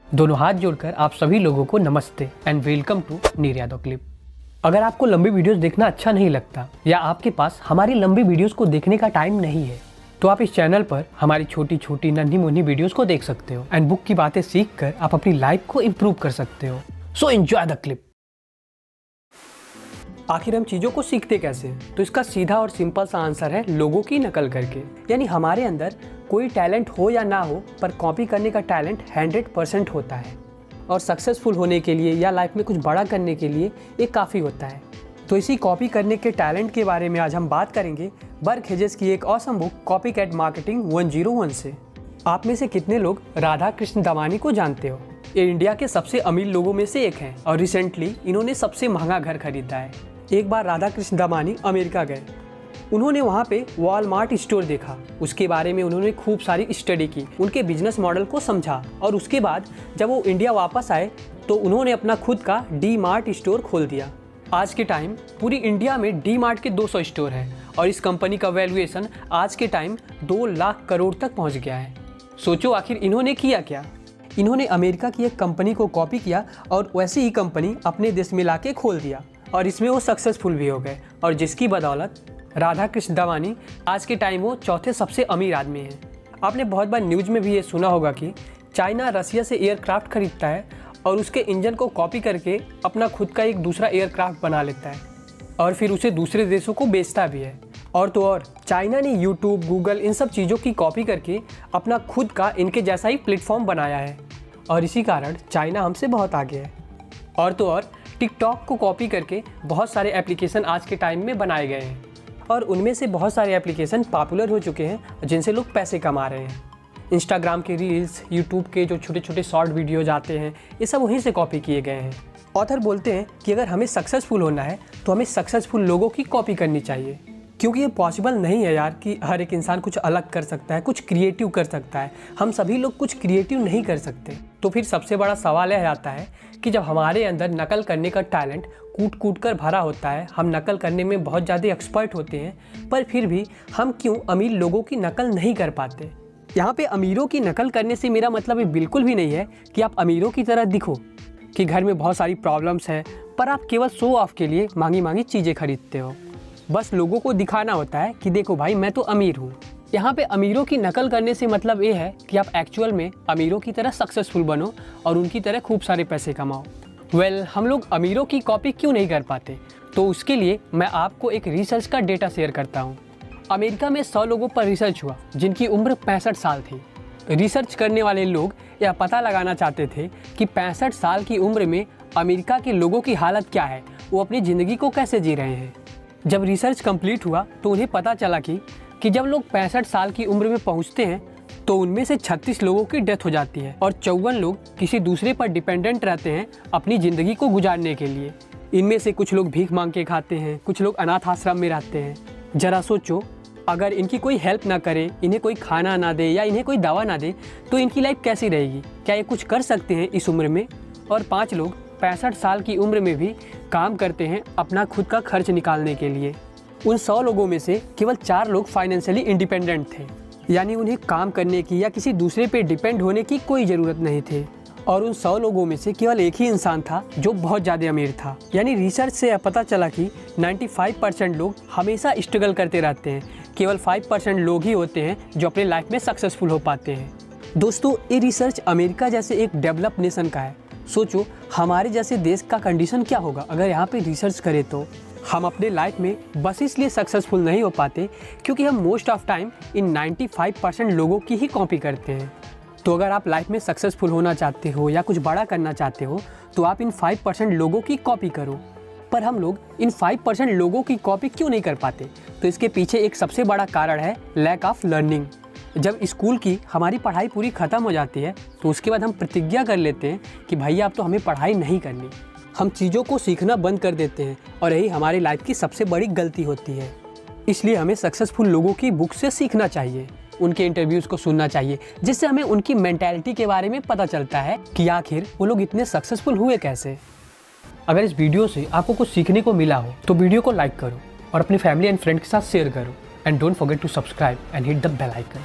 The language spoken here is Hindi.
दोनों हाथ जोड़कर आप सभी लोगों को नमस्ते एंड वेलकम टू नीर यादव क्लिप। अगर आपको लंबी वीडियोस देखना अच्छा नहीं लगता या आपके पास हमारी लंबी वीडियोस को देखने का टाइम नहीं है तो आप इस चैनल पर हमारी छोटी छोटी नन्ही मुन्नी वीडियोस को देख सकते हो एंड बुक की बातें सीख कर आप अपनी लाइफ को इम्प्रूव कर सकते हो। So enjoy the clip. आखिर हम चीज़ों को सीखते कैसे हैं? तो इसका सीधा और सिंपल सा आंसर है लोगों की नकल करके। यानी हमारे अंदर कोई टैलेंट हो या ना हो पर कॉपी करने का टैलेंट 100% होता है और सक्सेसफुल होने के लिए या लाइफ में कुछ बड़ा करने के लिए ये काफ़ी होता है। तो इसी कॉपी करने के टैलेंट के बारे में आज हम बात करेंगे बर्क हेजेस की एक ऑसम बुक कॉपीकैट मार्केटिंग 101 से। आप में से कितने लोग राधा कृष्ण दमानी को जानते हो? ये इंडिया के सबसे अमीर लोगों में से एक हैं और रिसेंटली इन्होंने सबसे महंगा घर खरीदा है। एक बार राधा कृष्ण दमानी अमेरिका गए। उन्होंने वहाँ पे वॉलमार्ट स्टोर देखा, उसके बारे में उन्होंने खूब सारी स्टडी की, उनके बिजनेस मॉडल को समझा और उसके बाद जब वो इंडिया वापस आए तो उन्होंने अपना खुद का डी मार्ट स्टोर खोल दिया। आज के टाइम पूरी इंडिया में डी मार्ट के 200 स्टोर हैं और इस कंपनी का वैल्यूएशन आज के टाइम 2 लाख करोड़ तक पहुँच गया है। सोचो आखिर इन्होंने किया क्या? इन्होंने अमेरिका की एक कंपनी को कॉपी किया और वैसी ही कंपनी अपने देश में ला के खोल दिया और इसमें वो सक्सेसफुल भी हो गए और जिसकी बदौलत राधा कृष्ण दमानी आज के टाइम वो चौथे सबसे अमीर आदमी हैं। आपने बहुत बार न्यूज़ में भी ये सुना होगा कि चाइना रसिया से एयरक्राफ्ट खरीदता है और उसके इंजन को कॉपी करके अपना खुद का एक दूसरा एयरक्राफ्ट बना लेता है और फिर उसे दूसरे देशों को बेचता भी है। और तो और चाइना ने यूट्यूब, गूगल इन सब चीज़ों की कॉपी करके अपना खुद का इनके जैसा ही प्लेटफॉर्म बनाया है और इसी कारण चाइना हमसे बहुत आगे है। और तो और टिकटॉक को कॉपी करके बहुत सारे एप्लीकेशन आज के टाइम में बनाए गए हैं और उनमें से बहुत सारे एप्लीकेशन पॉपुलर हो चुके हैं जिनसे लोग पैसे कमा रहे हैं। इंस्टाग्राम के रील्स, यूट्यूब के जो छोटे छोटे शॉर्ट वीडियोज आते हैं ये सब वहीं से कॉपी किए गए हैं। ऑथर बोलते हैं कि अगर हमें सक्सेसफुल होना है तो हमें सक्सेसफुल लोगों की कॉपी करनी चाहिए, क्योंकि ये पॉसिबल नहीं है यार कि हर एक इंसान कुछ अलग कर सकता है, कुछ क्रिएटिव कर सकता है। हम सभी लोग कुछ क्रिएटिव नहीं कर सकते। तो फिर सबसे बड़ा सवाल यह आता है कि जब हमारे अंदर नकल करने का टैलेंट कूट कूट कर भरा होता है, हम नकल करने में बहुत ज़्यादा एक्सपर्ट होते हैं, पर फिर भी हम क्यों अमीर लोगों की नकल नहीं कर पाते? यहाँ पे अमीरों की नकल करने से मेरा मतलब ये बिल्कुल भी नहीं है कि आप अमीरों की तरह दिखो कि घर में बहुत सारी प्रॉब्लम्स है पर आप केवल शो ऑफ के लिए मांगी मांगी चीज़ें खरीदते हो। बस लोगों को दिखाना होता है कि देखो भाई मैं तो अमीर हूँ। यहाँ पे अमीरों की नकल करने से मतलब ये है कि आप एक्चुअल में अमीरों की तरह सक्सेसफुल बनो और उनकी तरह खूब सारे पैसे कमाओ। हम लोग अमीरों की कॉपी क्यों नहीं कर पाते? तो उसके लिए मैं आपको एक रिसर्च का डेटा शेयर करता हूँ। अमेरिका में 100 लोगों पर रिसर्च हुआ जिनकी उम्र 65 साल थी। रिसर्च करने वाले लोग यह पता लगाना चाहते थे कि 65 साल की उम्र में अमेरिका के लोगों की हालत क्या है, वो अपनी ज़िंदगी को कैसे जी रहे हैं। जब रिसर्च कंप्लीट हुआ तो उन्हें पता चला कि जब लोग 65 साल की उम्र में पहुंचते हैं तो उनमें से 36 लोगों की डेथ हो जाती है और 54 लोग किसी दूसरे पर डिपेंडेंट रहते हैं अपनी ज़िंदगी को गुजारने के लिए। इनमें से कुछ लोग भीख मांग के खाते हैं, कुछ लोग अनाथ आश्रम में रहते हैं। ज़रा सोचो, अगर इनकी कोई हेल्प ना करे, इन्हें कोई खाना ना दे या इन्हें कोई दवा ना दे तो इनकी लाइफ कैसी रहेगी? क्या ये कुछ कर सकते हैं इस उम्र में? और 5 लोग 65 साल की उम्र में भी काम करते हैं अपना खुद का खर्च निकालने के लिए। उन 100 लोगों में से केवल 4 लोग फाइनेंशियली इंडिपेंडेंट थे, यानी उन्हें काम करने की या किसी दूसरे पे डिपेंड होने की कोई ज़रूरत नहीं थी। और उन 100 लोगों में से केवल एक ही इंसान था जो बहुत ज़्यादा अमीर था। यानी रिसर्च से यह पता चला कि 95% लोग हमेशा स्ट्रगल करते रहते हैं, केवल 5% लोग ही होते हैं जो अपने लाइफ में सक्सेसफुल हो पाते हैं। दोस्तों, ये रिसर्च अमेरिका जैसे एक डेवलप नेशन का है। सोचो हमारे जैसे देश का कंडीशन क्या होगा अगर यहाँ पे रिसर्च करें तो। हम अपने लाइफ में बस इसलिए सक्सेसफुल नहीं हो पाते क्योंकि हम मोस्ट ऑफ टाइम इन 95% लोगों की ही कॉपी करते हैं। तो अगर आप लाइफ में सक्सेसफुल होना चाहते हो या कुछ बड़ा करना चाहते हो तो आप इन 5% लोगों की कॉपी करो। पर हम लोग इन 5% लोगों की कॉपी क्यों नहीं कर पाते? तो इसके पीछे एक सबसे बड़ा कारण है लैक ऑफ लर्निंग। जब स्कूल की हमारी पढ़ाई पूरी ख़त्म हो जाती है तो उसके बाद हम प्रतिज्ञा कर लेते हैं कि भैया अब तो हमें पढ़ाई नहीं करनी। हम चीज़ों को सीखना बंद कर देते हैं और यही हमारी लाइफ की सबसे बड़ी गलती होती है। इसलिए हमें सक्सेसफुल लोगों की बुक से सीखना चाहिए, उनके इंटरव्यूज़ को सुनना चाहिए, जिससे हमें उनकी मेंटालिटी के बारे में पता चलता है कि आखिर वो लोग इतने सक्सेसफुल हुए कैसे। अगर इस वीडियो से आपको कुछ सीखने को मिला हो तो वीडियो को लाइक करो और अपनी फैमिली एंड फ्रेंड के साथ शेयर करो and don't forget to subscribe and hit the bell icon.